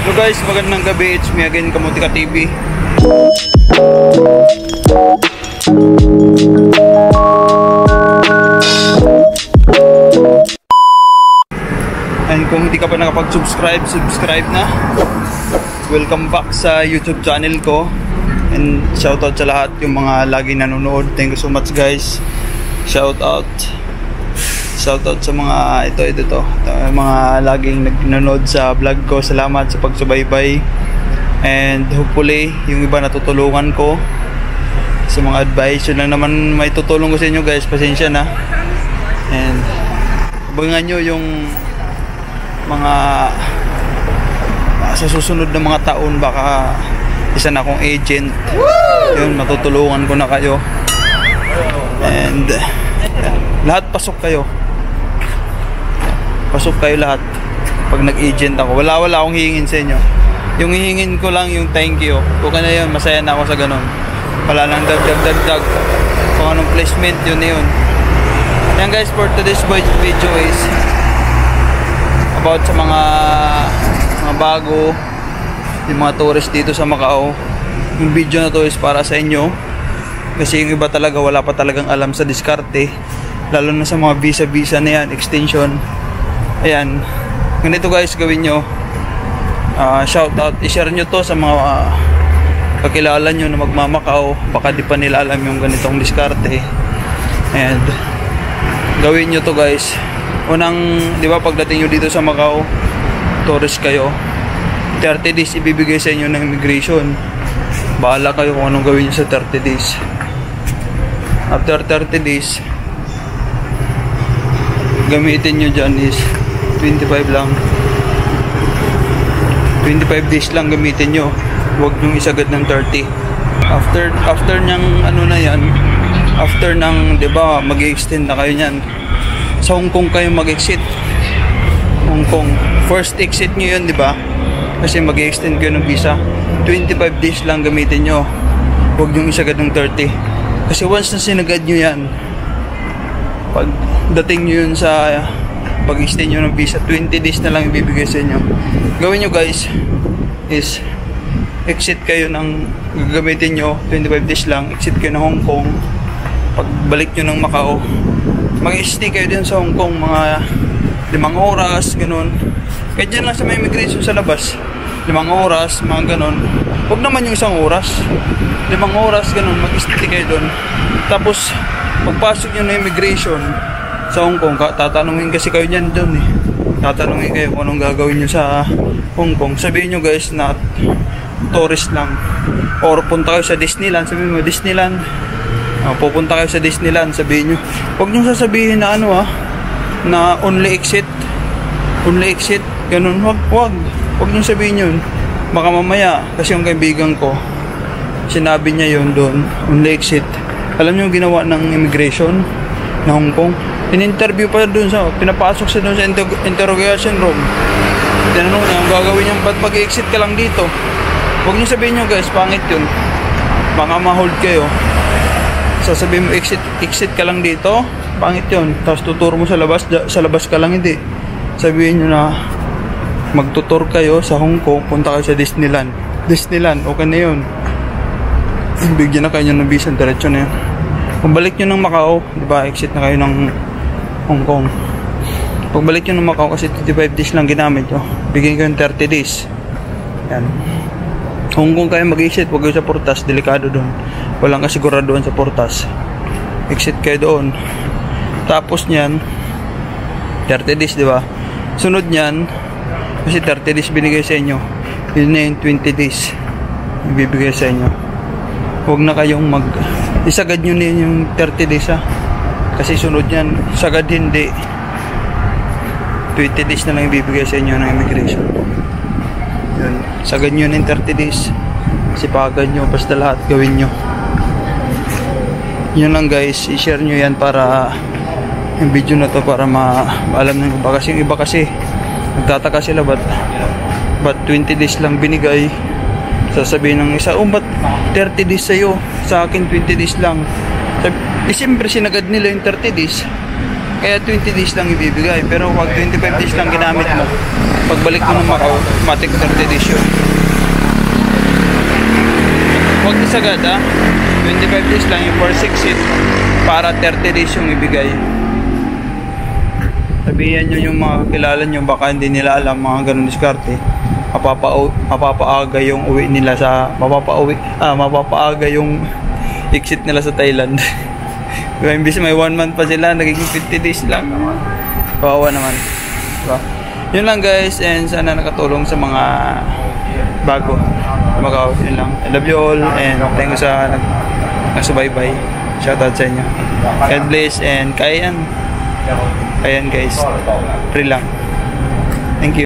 So guys, magandang gabi. It's me again, Kamutika TV. And kung hindi ka pa nakapag-subscribe, subscribe na. Welcome back sa YouTube channel ko. And shoutout sa lahat yung mga lagi nanonood. Thank you so much guys. Shoutout sa mga ito mga laging nanonood sa vlog ko. Salamat sa pagsubaybay. And hopefully yung iba natutulungan ko sa mga advice. Yun lang naman may tutulong ko sa inyo guys. Pasensya na. And abangan nyo yung mga sa susunod na mga taon, baka isa na akong agent. Yun, matutulungan ko na kayo. And lahat pasok kayo lahat pag nag-agent ako. Wala akong hihingin sa inyo. Yung hihingin ko lang yung thank you. Kung ano yun, masaya na ako sa ganun. Wala lang dagdag kung anong placement, yun na yun. Yan guys, for today's video is about sa mga bago, yung mga tourist dito sa Macau. Yung video na to is para sa inyo kasi yung iba talaga wala pa talagang alam sa diskarte, lalo na sa mga visa na yan, extension. Ayan, ganito guys gawin nyo. Shout out, i-share nyo to sa mga kakilala nyo na magmamakao, baka di pa nila alam yung ganitong diskarte. And gawin nyo to guys. Unang, di ba, pagdating nyo dito sa Macau, tourist kayo, 30 days ibibigay sa inyo ng immigration. Bahala kayo kung anong gawin nyo sa 30 days. After 30 days, gamitin nyo dyan is 25 lang. 25 days lang gamitin nyo. Huwag nyo isagad ng 30. After nyang ano na yan, after ng, di ba, mag-extend na kayo nyan. Sa Hong Kong kayo mag-exit. Hong Kong. First exit nyo yun, di ba? Kasi mag-extend kayo ng visa. 25 days lang gamitin nyo. Huwag nyo isagad ng 30. Kasi once na sinagad nyo yan, pag dating nyo yun sa pag-extend nyo ng visa, 20 days na lang ibibigay sa inyo. Gawin nyo guys is exit kayo ng gagamitin nyo, 25 days lang. Exit kayo ng Hong Kong. Pagbalik nyo ng Macau, mag-stay kayo din sa Hong Kong mga 5 oras, ganun. Kahit dyan lang sa may immigration sa labas, 5 oras, mga ganun. Huwag naman yung 1 oras, 5 oras, ganun, mag-stay kayo doon. Tapos pagpasok nyo na immigration sa Hong Kong, tatanungin kasi kayo dyan doon eh. Tatanungin kayo kung anong gagawin nyo sa Hong Kong. Sabihin nyo guys na tourist lang. Or punta kayo sa Disneyland, sabihin mo Disneyland. Pupunta kayo sa Disneyland, sabihin nyo. Huwag nyo sasabihin na ano na only exit, ganun. Huwag nyo sabihin yun. Baka mamaya, kasi yung kaibigan ko, sinabi niya yun doon, only exit. Alam nyo yung ginawa ng immigration na Hong Kong? In-interview pa doon pinapasok siya doon sa interrogation room. Tinanong niya, ang gagawin niya, ba't mag-exit ka lang dito? Huwag nyo sabihin nyo guys, pangit yun. Baka ma-hold kayo. Sasabihin mo exit ka lang dito, pangit yun. Tapos tuturo mo sa labas ka lang, hindi. Sabihin nyo na magtutur kayo sa Hong Kong, punta kayo sa Disneyland, okay na yun. Bigyan na kayo ng visa, diretso na yun. Pagbalik nyo ng Macau, diba, exit na kayo ng Hong Kong. Pagbalik nyo ng Macau, kasi 25 days lang ginamit nyo, bigyan kayo ng 30 days. Yan. Hong Kong kayo mag-exit, huwag kayo sa Portas, delikado doon. Walang kasiguraduhan sa Portas. Exit kayo doon. Tapos nyan, 30 days, diba? Sunod nyan, kasi 30 days binigay sa inyo, yun na yung 20 days ibibigay sa inyo. Huwag na kayong isagad nyo na yung 30 days kasi sunod nyan, sagad hindi, 20 days na lang ibibigay sa inyo ng immigration. Yun. Sagad nyo na yung 30 days, sipagan nyo, basta lahat gawin nyo. Yun lang guys, i-share nyo yan para yung video na to, para maalam ng iba. Kasi yung iba kasi nagtataka sila, ba't 20 days lang binigay. Sasabihin ng isa, ba't 30 days sa'yo, sa akin 20 days lang. Siyempre sinagad nila yung 30 days, kaya 20 days lang ibibigay. Pero pag 25 days lang ginamit mo, Pagbalik mo ng Macau, matik 30 days yun. Huwag isagad ha. 25 days lang yung for 6 seat para 30 days yung ibigay. Sabihan nyo yung mga kakilala nyo, baka hindi nila alam mga ganun diskarte. Mapapaaga yung uwi nila sa mapapaaga yung exit nila sa Thailand. Diba, imbis may 1 month pa sila, nagiging 50 days lang. Kawawa naman. Diba? Yun lang guys, and sana nakatulong sa mga bago Macau. Yun lang. I love you all, and thank you sa nagsubaybay. Shoutout sa inyo. God bless, and kaya yan guys. Free lang. Thank you.